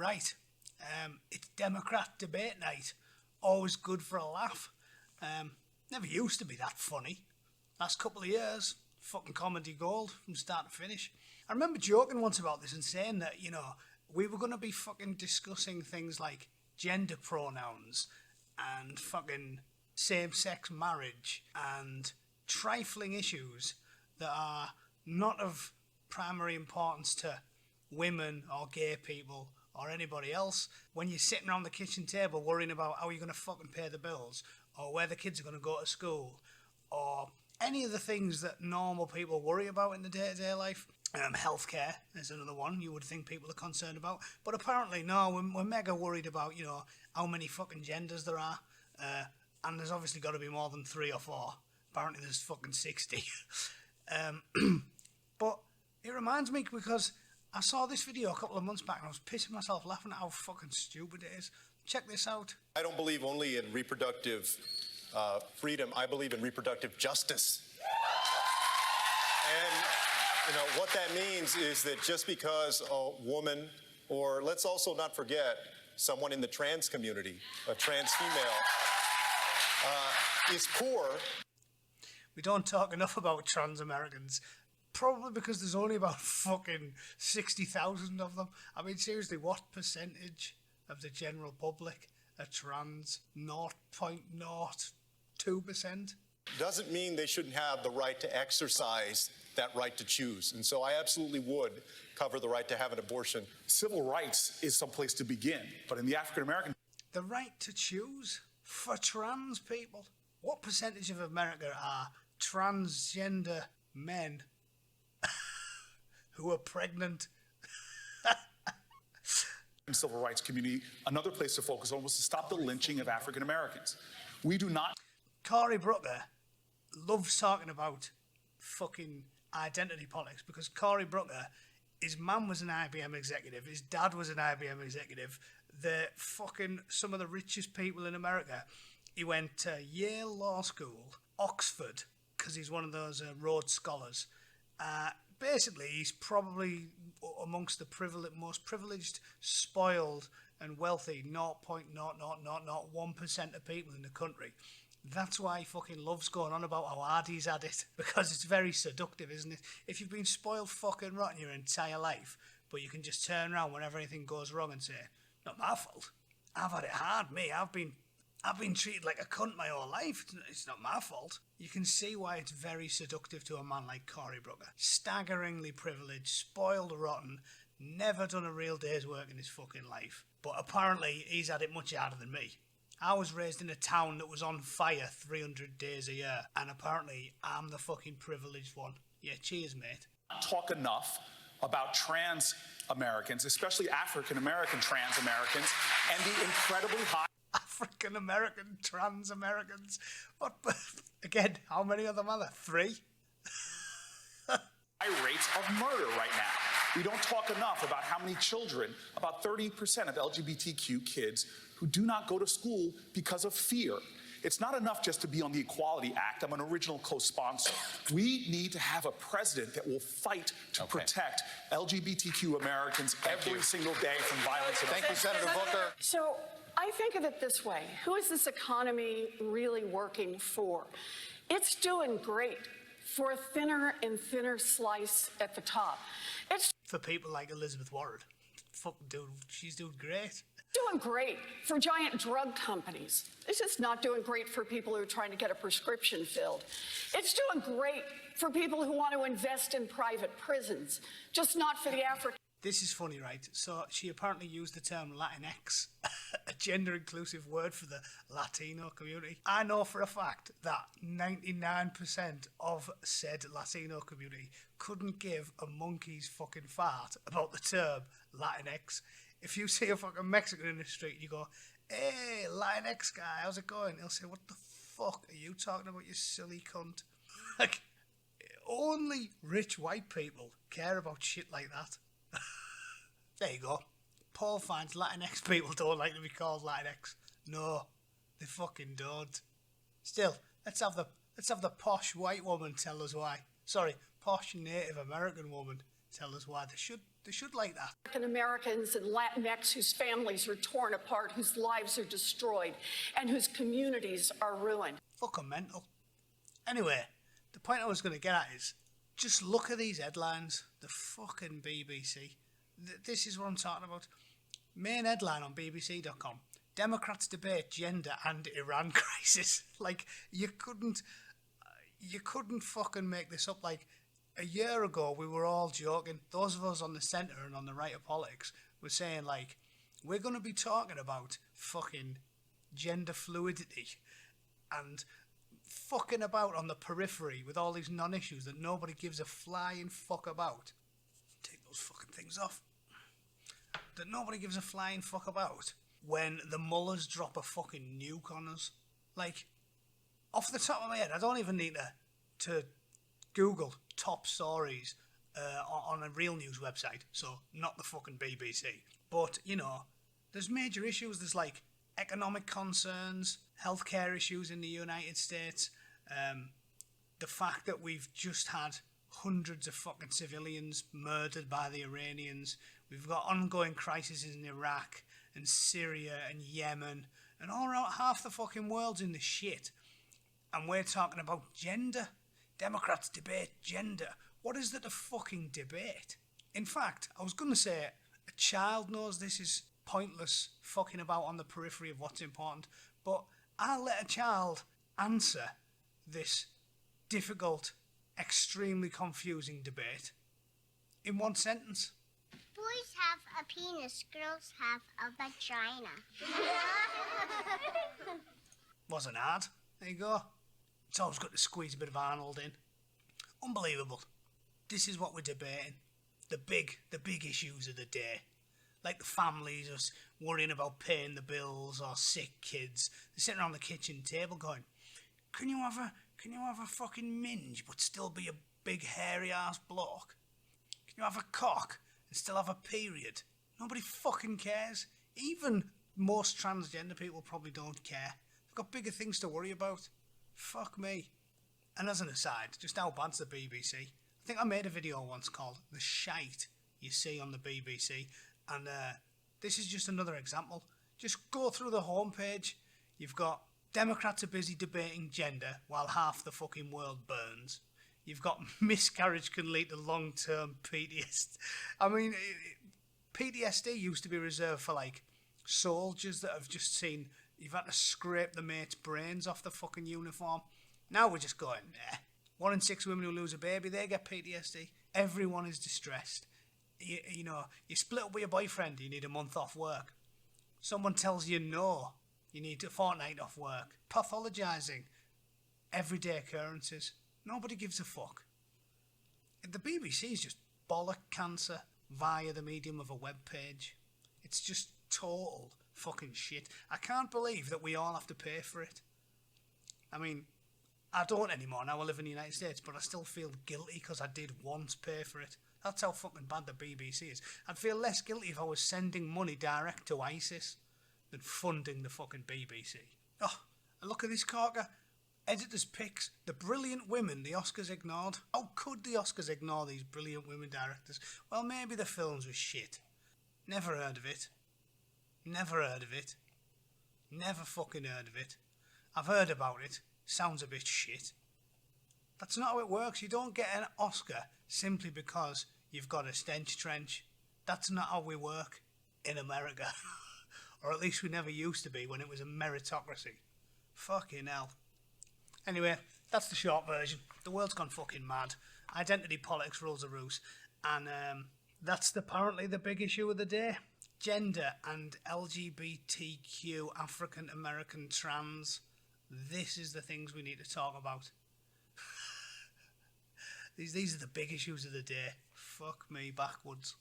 Right. It's Democrat debate night. Always good for a laugh. Never used to be that funny. Last couple of years, fucking comedy gold from start to finish. I remember joking once about this and saying that, you know, we were going to be fucking discussing things like gender pronouns and fucking same-sex marriage and trifling issues that are not of primary importance to women or gay people or anybody else. When you're sitting around the kitchen table worrying about how you're going to fucking pay the bills or where the kids are going to go to school or any of the things that normal people worry about in the day-to-day life. Healthcare is another one you would think people are concerned about. But apparently, no, we're mega worried about, you know, how many fucking genders there are. And there's obviously got to be more than 3 or 4. Apparently there's fucking 60. But it reminds me because I saw this video a couple of months back and I was pissing myself laughing at how fucking stupid it is. Check this out. I don't believe only in reproductive freedom. I believe in reproductive justice. And, you know, what that means is that just because a woman, or let's also not forget, someone in the trans community, a trans female, is poor. We don't talk enough about trans Americans. Probably because there's only about fucking 60,000 of them. I mean, seriously, what percentage of the general public are trans? 0.02%? Doesn't mean they shouldn't have the right to exercise that right to choose. And so I absolutely would cover the right to have an abortion. Civil rights is someplace to begin, but in the African American... The right to choose for trans people? What percentage of America are transgender men who are pregnant? Civil rights community, another place to focus on was to stop the lynching of African Americans. We do not... Cory Brooker loves talking about fucking identity politics because Cory Brooker, his mum was an IBM executive, his dad was an IBM executive, some of the richest people in America. He went to Yale Law School, Oxford, because he's one of those Rhodes Scholars. Basically, he's probably amongst the most privileged, spoiled and wealthy 0.00001% of people in the country. That's why he fucking loves going on about how hard he's had it, because it's very seductive, isn't it? If you've been spoiled fucking rotten your entire life, but you can just turn around whenever anything goes wrong and say, not my fault. I've had it hard, me. I've been treated like a cunt my whole life. It's not my fault. You can see why it's very seductive to a man like Cory Brooker. Staggeringly privileged, spoiled rotten, never done a real day's work in his fucking life. But apparently he's had it much harder than me. I was raised in a town that was on fire 300 days a year, and apparently I'm the fucking privileged one. Yeah, cheers, mate. Talk enough about trans Americans, especially African American trans Americans, and the incredibly high African American trans Americans. What? Again, how many of them are there? 3? high rates of murder right now. We don't talk enough about how many children, about 30% of LGBTQ kids, who do not go to school because of fear. It's not enough just to be on the Equality Act. I'm an original co-sponsor. We need to have a president that will fight to protect LGBTQ Americans every single day from violence. Thank you, Senator Booker. So I think of it this way. Who is this economy really working for? It's doing great for a thinner and thinner slice at the top. It's for people like Elizabeth Warren. Fucking dude, she's doing great. Doing great for giant drug companies. It's just not doing great for people who are trying to get a prescription filled. It's doing great for people who want to invest in private prisons, just not for the African. This is funny, right? So she apparently used the term Latinx, a gender-inclusive word for the Latino community. I know for a fact that 99% of said Latino community couldn't give a monkey's fucking fart about the term Latinx. If you see a fucking Mexican in the street, you go, "Hey, Latinx guy, how's it going?" He'll say, "What the fuck are you talking about, you silly cunt?" Like, only rich white people care about shit like that. There you go. Paul finds Latinx people don't like to be called Latinx. No, they fucking don't. Still, let's have the posh white woman tell us why. Sorry, posh Native American woman tell us why they They should like that. African Americans and Latinx whose families are torn apart, whose lives are destroyed, and whose communities are ruined. Fucking mental. Anyway, the point I was going to get at is, just look at these headlines. The fucking BBC. This is what I'm talking about. Main headline on BBC.com. Democrats debate gender and Iran crisis. Like, you couldn't fucking make this up. Like, a year ago, we were all joking. Those of us on the centre and on the right of politics were saying, like, we're going to be talking about fucking gender fluidity and fucking about on the periphery with all these non-issues that nobody gives a flying fuck about. Take those fucking things off. That nobody gives a flying fuck about when the mullahs drop a fucking nuke on us. Like, off the top of my head, I don't even need to Google top stories on a real news website, so not the fucking BBC. But, you know, there's major issues. There's, like, economic concerns, healthcare issues in the United States, the fact that we've just had hundreds of fucking civilians murdered by the Iranians. We've got ongoing crises in Iraq and Syria and Yemen, and all around half the fucking world's in the shit. And we're talking about gender. Democrats debate gender. What is there to fucking debate? In fact, I was going to say a child knows this is pointless fucking about on the periphery of what's important, but I'll let a child answer this difficult, extremely confusing debate in one sentence. Boys have a penis, girls have a vagina. Wasn't hard. There you go. It's always got to squeeze a bit of Arnold in. Unbelievable. This is what we're debating. The big issues of the day. Like the families us worrying about paying the bills or sick kids. They're sitting around the kitchen table going, Can you have a fucking minge but still be a big hairy ass bloke? Can you have a cock and still have a period? Nobody fucking cares. Even most transgender people probably don't care. They've got bigger things to worry about. Fuck me. And as an aside, just how bad's the BBC? I think I made a video once called The Shite You See on the BBC, and this is just another example. Just go through the homepage. You've got Democrats are busy debating gender while half the fucking world burns. You've got miscarriage can lead to long-term PTSD. I mean, PTSD used to be reserved for, like, soldiers that have just seen you've had to scrape the mate's brains off the fucking uniform. Now we're just going, 1 in 6 women who lose a baby, they get PTSD. Everyone is distressed. You know, you split up with your boyfriend, you need a month off work. Someone tells you no, you need a fortnight off work. Pathologising everyday occurrences. Nobody gives a fuck. The BBC is just bollock cancer via the medium of a web page. It's just total fucking shit. I can't believe that we all have to pay for it. I mean, I don't anymore now I live in the United States, but I still feel guilty because I did once pay for it. That's how fucking bad the BBC is. I'd feel less guilty if I was sending money direct to ISIS than funding the fucking BBC. Oh, and look at this corker. Editors' picks. The brilliant women the Oscars ignored. How could the Oscars ignore these brilliant women directors? Well, maybe the films were shit. Never heard of it. Never heard of it. Never fucking heard of it. I've heard about it. Sounds a bit shit. That's not how it works. You don't get an Oscar simply because you've got a stench trench. That's not how we work in America. Or at least we never used to be when it was a meritocracy. Fucking hell. Anyway, that's the short version. The world's gone fucking mad. Identity politics rules the roost. And that's apparently the big issue of the day. Gender and LGBTQ, African American trans. This is the things we need to talk about. These are the big issues of the day. Fuck me backwards.